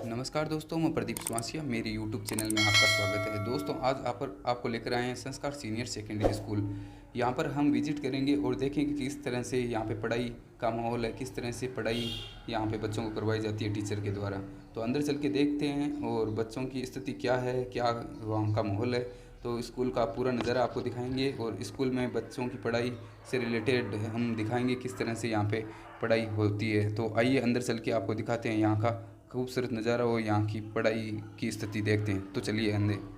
नमस्कार दोस्तों, मैं प्रदीप सुवासिया। मेरे यूट्यूब चैनल में आपका स्वागत है। दोस्तों, आज आपको लेकर आए हैं संस्कार सीनियर सेकेंडरी स्कूल। यहाँ पर हम विजिट करेंगे और देखेंगे कि किस तरह से यहाँ पे पढ़ाई का माहौल है, किस तरह से पढ़ाई यहाँ पे बच्चों को करवाई जाती है टीचर के द्वारा। तो अंदर चल के देखते हैं और बच्चों की स्थिति क्या है, क्या वहाँ का माहौल है। तो स्कूल का पूरा नज़ारा आपको दिखाएंगे और स्कूल में बच्चों की पढ़ाई से रिलेटेड हम दिखाएंगे किस तरह से यहाँ पे पढ़ाई होती है। तो आइए अंदर चल के आपको दिखाते हैं यहाँ का खूबसूरत नज़ारा और यहाँ की पढ़ाई की स्थिति देखते हैं। तो चलिए अंदर।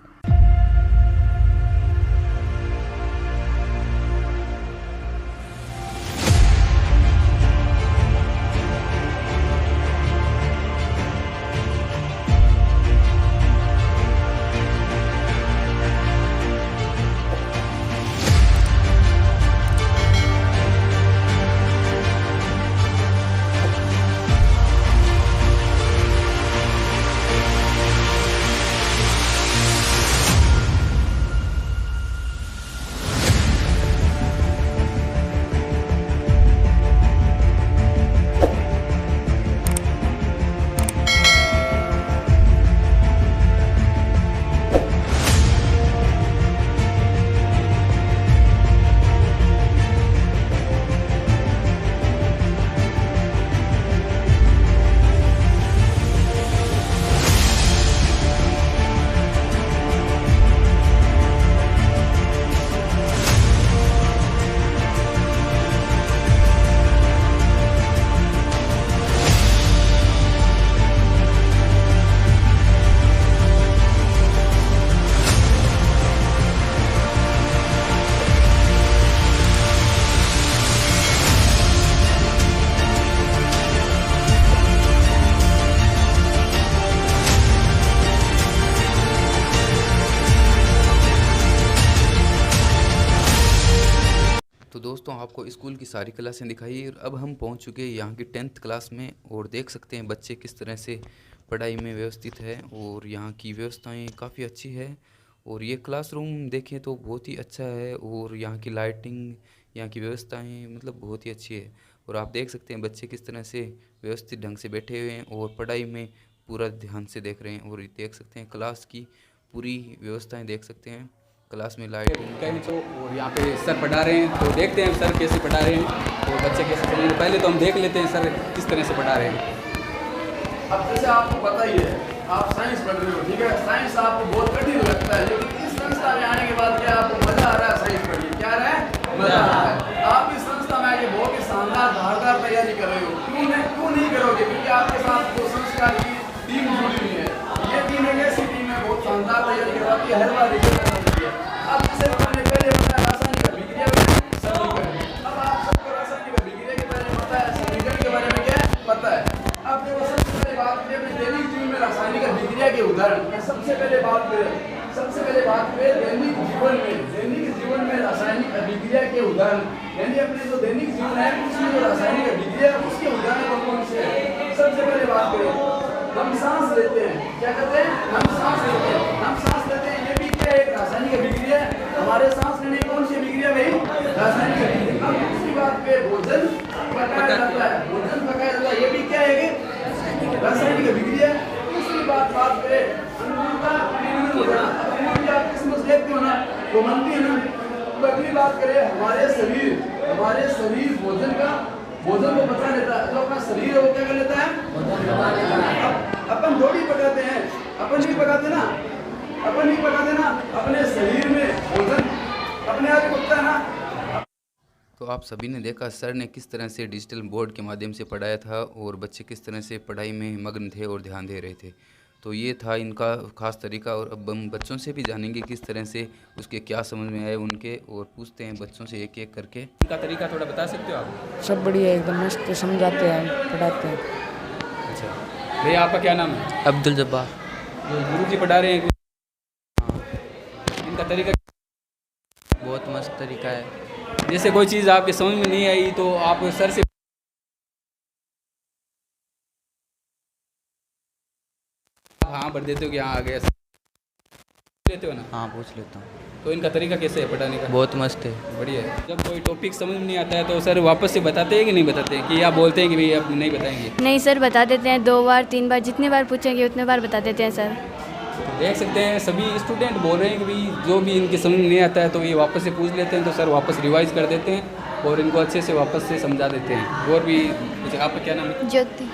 तो दोस्तों, आपको स्कूल की सारी क्लासें दिखाई और अब हम पहुंच चुके हैं यहाँ की 10th क्लास में और देख सकते हैं बच्चे किस तरह से पढ़ाई में व्यवस्थित है और यहाँ की व्यवस्थाएं काफ़ी अच्छी है। और ये क्लासरूम देखें तो बहुत ही अच्छा है और यहाँ की लाइटिंग, यहाँ की व्यवस्थाएं मतलब बहुत ही अच्छी है। और आप देख सकते हैं बच्चे किस तरह से व्यवस्थित ढंग से बैठे हुए हैं और पढ़ाई में पूरा ध्यान से देख रहे हैं। और देख सकते हैं क्लास की पूरी व्यवस्थाएँ देख सकते हैं, क्लास में लाइटिंग कहीं तो। और यहाँ पे सर पढ़ा रहे हैं, तो देखते हैं सर कैसे पढ़ा रहे हैं और बच्चे कैसे पढ़ रहे हैं। पहले तो हम देख लेते हैं सर किस तरह से पढ़ा रहे हैं। अब जैसे आपको पता ही है, आप साइंस पढ़ रहे हो, ठीक है। साइंस आपको बहुत कठिन लगता है, लेकिन इस संस्था में आने के बाद क्या आपको मजा आ रहा है? साइंस पढ़िए, क्या आ रहा है? मजा आ रहा है। आप इस संस्था में आके बहुत ही शानदार धारदार तैयारी कर रहे हो। क्यों नहीं करोगे? क्योंकि आपके साथ जो संस्कार की टीम जुड़ी हुई है, ये टीम एक ऐसी टीम है बहुत शानदार तैयारी करवाती है, हर बार रिजल्ट करती है। अब जैसे हमने पहले बताया रासायनिक अभिक्रिया समीकरण, अब आप सबको रासायनिक अभिक्रिया के बारे में पता है, समीकरण के बारे में क्या पता है। अब देखो, सबसे पहले बात करें अपने दैनिक जीवन में रासायनिक अभिक्रिया के उदाहरण। सबसे पहले बात करें दैनिक जीवन में रासायनिक अभिक्रिया के उदाहरण, यानी अपने जो दैनिक जीवन है उसमें जो रासायनिक अभिक्रिया है उसके उदाहरण कौन से हैं। सबसे पहले बात करें, हम सांस लेते हैं। क्या करते हैं? हम सांस लेते हैं। ये भी क्या है? एक रासायनिक अभिक्रिया है। हमारे सांस लेने की कौन सी अभिक्रिया भाई? रासायनिक अभिक्रिया। अब दूसरी बात पे भोजन पकाया जाता है, ये भी क्या है? रासायनिक अभिक्रिया। दूसरी बात करें अनुकूलता निर्मित हो जाना। अब अमूल आप किस्मत देखते हो ना, वो मनती है ना। तो अगली बात करें हमारे शरीर भोजन को पचा लेता है। जो अपना शरीर है वो क्या कर लेता है? अपन थोड़ी पकाते हैं, अपन नहीं पकाते ना, अपने शरीर में भोजन अपने आप ही पकता है ना। तो आप सभी ने देखा सर ने किस तरह से डिजिटल बोर्ड के माध्यम से पढ़ाया था और बच्चे किस तरह से पढ़ाई में मग्न थे और ध्यान दे रहे थे। तो ये था इनका ख़ास तरीका। और अब हम बच्चों से भी जानेंगे किस तरह से उसके क्या समझ में आए उनके, और पूछते हैं बच्चों से एक एक करके। इनका तरीका थोड़ा बता सकते हो आप? सब बढ़िया, एकदम मस्त समझाते हैं, पढ़ाते हैं। अच्छा भैया, आपका क्या नाम है? अब्दुल जब्बार। जो गुरु जी पढ़ा रहे हैं, इनका तरीका बहुत मस्त तरीका है। जैसे कोई चीज़ आपके समझ में नहीं आई तो आप सर से हाँ भर देते हो कि हाँ आ गया। लेते हो ना? हाँ पूछ लेता हूँ। तो इनका तरीका कैसे है पढ़ाने का? बहुत मस्त है। बढ़िया है। जब कोई टॉपिक समझ में नहीं आता है तो सर वापस से बताते हैं कि नहीं बताते हैं, कि आप बोलते हैं कि भाई अब नहीं बताएंगे? नहीं सर, बता देते हैं 2 बार 3 बार, जितनी बार पूछेंगे उतने बार बता देते हैं सर। तो देख सकते हैं सभी स्टूडेंट बोल रहे हैं कि भाई जो भी इनके समझ में नहीं आता है तो ये वापस से पूछ लेते हैं, तो सर वापस रिवाइज कर देते हैं और इनको अच्छे से वापस से समझा देते हैं। और भी कुछ, आपका क्या नाम है? ज्योति।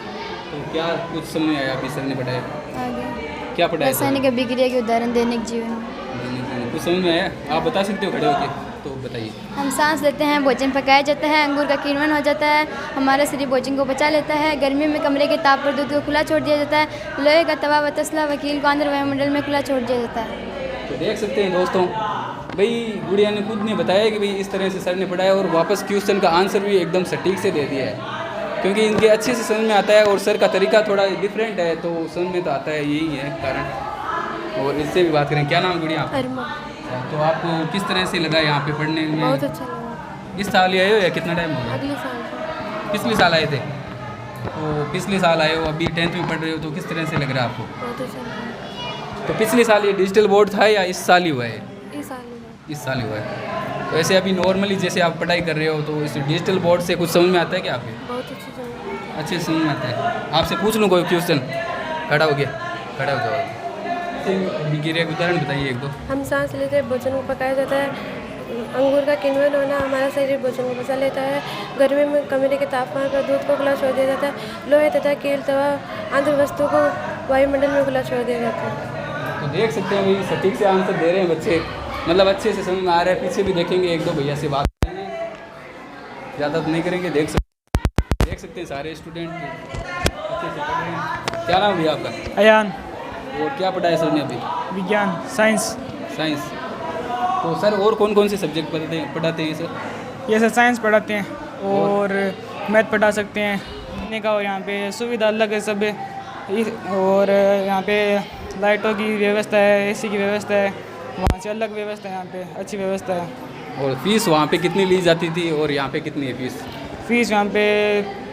तो क्या कुछ समझ में आया अभी सर ने पढ़ाया? आगे क्या पढ़ाया सर? रासायनिक अभिक्रिया के उदाहरण दैनिक जीवन में। कुछ समझ में आया? आप बता सकते हो खड़े होके? तो बताइए। हम सांस लेते हैं, भोजन पकाया जाता है, अंगूर का किण्वन हो जाता है, हमारा शरीर भोजन को पचा लेता है, गर्मी में कमरे के ताप पर दूध को खुला छोड़ दिया जाता है, लोहे का तवा व तसला वकील को आंध्र वायुमंडल में खुला छोड़ दिया जाता है। तो देख सकते हैं दोस्तों, भाई गुड़िया ने खुद ने बताया कि भाई इस तरह से सर ने पढ़ाया और वापस क्वेश्चन का आंसर भी एकदम सटीक से दे दिया है, क्योंकि इनके अच्छे से समझ में आता है और सर का तरीका थोड़ा डिफरेंट है तो समझ में तो आता है, यही है कारण। और इससे भी बात करें, क्या नाम है गुड़िया आपका? अरमा। तो आपको किस तरह से लगा यहाँ पे पढ़ने में? बहुत अच्छा लगा। इस साल ही आए हो या कितना टाइम हो गया? अगले साल। पिछले साल आए थे? तो पिछले साल आए हो, अभी 10th में पढ़ रहे हो, तो किस तरह से लग रहा है आपको? बहुत अच्छा लगा। तो पिछले साल ये डिजिटल बोर्ड था या इस साल ही हुआ है? इस साल हुआ। इस साल ही हुआ है। तो ऐसे अभी नॉर्मली जैसे आप पढ़ाई कर रहे हो तो इस डिजिटल बोर्ड से कुछ समझ में आता है क्या आपके? बहुत अच्छी जगह। अच्छे से समझ में आता है। आपसे पूछ लूँ कोई क्वेश्चन? खड़ा हो गया, खड़ा हो जाओ। गिरे उदाहरण बताइए एक दो। हम सांस लेते हैं, भोजन को पकाया जाता है, अंगूर का किण्वन होना, हमारा शरीर भोजन को पचा लेता है, गर्मी में कमरे के तापमान पर दूध को खुला छोड़ दिया जाता है, लोहे तथा कील तवा आंध्र वस्तु को वायुमंडल में खुला छोड़ दिया जाता है। तो देख सकते हैं भाई सटीक से आंसर दे रहे हैं बच्चे, मतलब अच्छे से समझ में आ रहा है। पीछे भी देखेंगे, एक दो भैया से बात करेंगे, ज़्यादा तो नहीं करेंगे। देख सकते हैं सारे स्टूडेंट अच्छे से पढ़ रहे हैं। क्या नाम भैया आपका? अयान। और क्या पढ़ाया सर ने अभी? विज्ञान, साइंस। साइंस। तो सर और कौन कौन से सब्जेक्ट पढ़ाते हैं सर? ये सर साइंस पढ़ाते हैं और मैथ पढ़ा सकते हैं पढ़ने का, और यहाँ पे सुविधा अलग है सब है। और यहाँ पे लाइटों की व्यवस्था है, एसी की व्यवस्था है, वहाँ से अलग व्यवस्था है, यहाँ पे अच्छी व्यवस्था है। और फीस वहाँ पे कितनी ली जाती थी और यहाँ पे कितनी है फीस? फीस यहाँ पे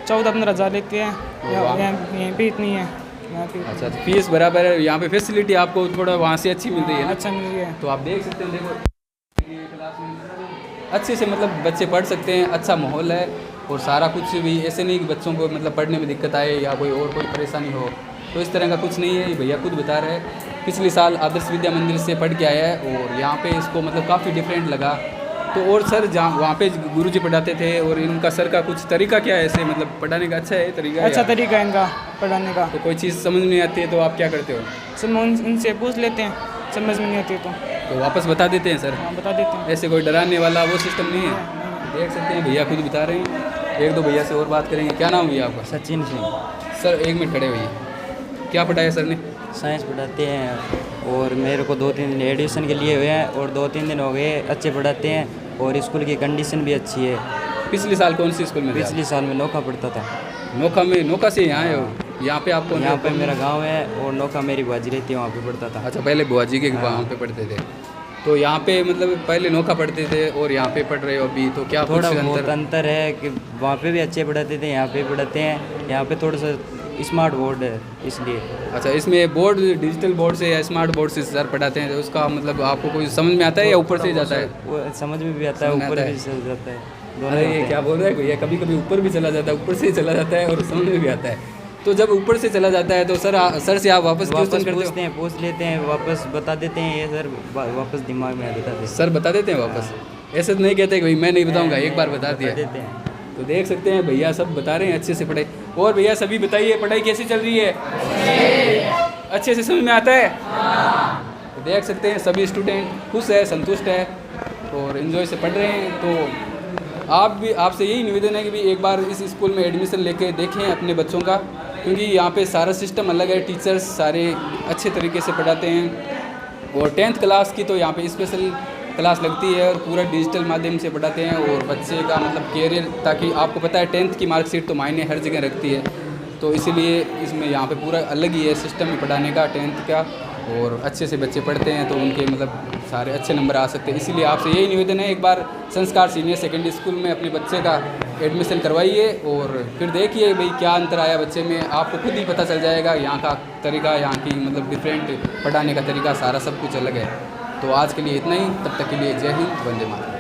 14-15 हज़ार लेते हैं, यहाँ पे इतनी है यहाँ पे। अच्छा, तो फीस बराबर है। यहाँ पे फैसिलिटी आपको थोड़ा वहाँ से अच्छी मिल रही है ना? अच्छा मिल रही है। तो आप देख सकते हैं, देखो ये क्लास में अच्छे से मतलब बच्चे पढ़ सकते हैं, अच्छा माहौल है और सारा कुछ भी ऐसे नहीं कि बच्चों को मतलब पढ़ने में दिक्कत आए या कोई और कोई परेशानी हो, तो इस तरह का कुछ नहीं है। भैया खुद बता रहे हैं पिछले साल आदर्श विद्या मंदिर से पढ़ के आया है और यहाँ पे इसको मतलब काफ़ी डिफरेंट लगा। तो और सर जहाँ वहाँ पे गुरुजी पढ़ाते थे और इनका सर का कुछ तरीका क्या है ऐसे मतलब पढ़ाने का? अच्छा है तरीका? अच्छा तरीका है इनका पढ़ाने का। तो कोई चीज़ समझ नहीं आती है तो आप क्या करते हो? सब उनसे पूछ लेते हैं, समझ में नहीं आती तो वापस बता देते हैं सर? हाँ बता देते हैं। ऐसे कोई डराने वाला वो सिस्टम नहीं है। देख सकते हैं भैया खुद बता रहे हैं। एक दो भैया से और बात करेंगे। क्या नाम भैया आपका? सचिन सिंह। सर एक मिनट खड़े भैया, क्या पढ़ाया सर ने? साइंस पढ़ाते हैं और मेरे को 2-3 दिन एडमिशन के लिए हुए हैं और 2-3 दिन हो गए, अच्छे पढ़ाते हैं और स्कूल की कंडीशन भी अच्छी है। पिछले साल कौन सी स्कूल में थे? पिछले साल में नौका पढ़ता था। नोखा में? नोखा से यहाँ आए हो? यहाँ पे आपको? यहाँ पे मेरा गांव है और नौका मेरी बुआजी रहती है, वहाँ पे पढ़ता था। अच्छा, पहले बुआजी के वहाँ पे पढ़ते थे। तो यहाँ पे मतलब पहले नोखा पढ़ते थे और यहाँ पे पढ़ रहे हो अभी, तो क्या थोड़ा कुछ बहुत अंतर है कि वहाँ पे भी अच्छे पढ़ाते थे, यहाँ पे पढ़ाते हैं। यहाँ पे थोड़ा सा स्मार्ट बोर्ड है इसलिए। अच्छा, इसमें बोर्ड डिजिटल बोर्ड से या स्मार्ट बोर्ड से सर पढ़ाते हैं, तो उसका मतलब आपको कोई समझ में आता है या ऊपर से ही जाता है? वो समझ में भी आता है, ऊपर भी चल जाता है, दोनों अरे होते ये हैं। क्या बोल रहा है भैया? कभी कभी ऊपर भी चला जाता है, ऊपर से ही चला जाता है और समझ में भी आता है। तो जब ऊपर से चला जाता है तो सर से आप वापस क्वेश्चन करते पूछते हैं, पूछ लेते हैं, वापस बता देते हैं, ये सर वापस दिमाग में आ जाता है। हो? सर बता देते हैं वापस? ऐसे तो नहीं कहते कि भाई मैं नहीं बताऊंगा, एक बार बता दिया। देते हैं। तो देख सकते हैं भैया सब बता रहे हैं अच्छे से पढ़ाई। और भैया सभी बताइए पढ़ाई कैसी चल रही है? अच्छे से समझ में आता है? तो देख सकते हैं सभी स्टूडेंट खुश है, संतुष्ट है और एंजॉय से पढ़ रहे हैं। तो आप भी, आपसे यही निवेदन है कि भी एक बार इस स्कूल में एडमिशन लेके देखें अपने बच्चों का, क्योंकि यहाँ पे सारा सिस्टम अलग है, टीचर्स सारे अच्छे तरीके से पढ़ाते हैं। और 10th क्लास की तो यहाँ पे स्पेशल क्लास लगती है और पूरा डिजिटल माध्यम से पढ़ाते हैं और बच्चे का मतलब कैरियर, ताकि आपको पता है 10th की मार्कशीट तो मायने हर जगह रखती है, तो इसीलिए इसमें यहाँ पे पूरा अलग ही है सिस्टम में पढ़ाने का 10th का। और अच्छे से बच्चे पढ़ते हैं तो उनके मतलब सारे अच्छे नंबर आ सकते हैं। इसीलिए आपसे यही निवेदन है एक बार संस्कार सीनियर सेकेंडरी स्कूल में अपने बच्चे का एडमिशन करवाइए और फिर देखिए भाई क्या अंतर आया बच्चे में, आपको खुद ही पता चल जाएगा। यहाँ का तरीका, यहाँ की मतलब डिफरेंट पढ़ाने का तरीका, सारा सब कुछ अलग है। तो आज के लिए इतना ही, तब तक के लिए जय हिंद, वंदे मातरम।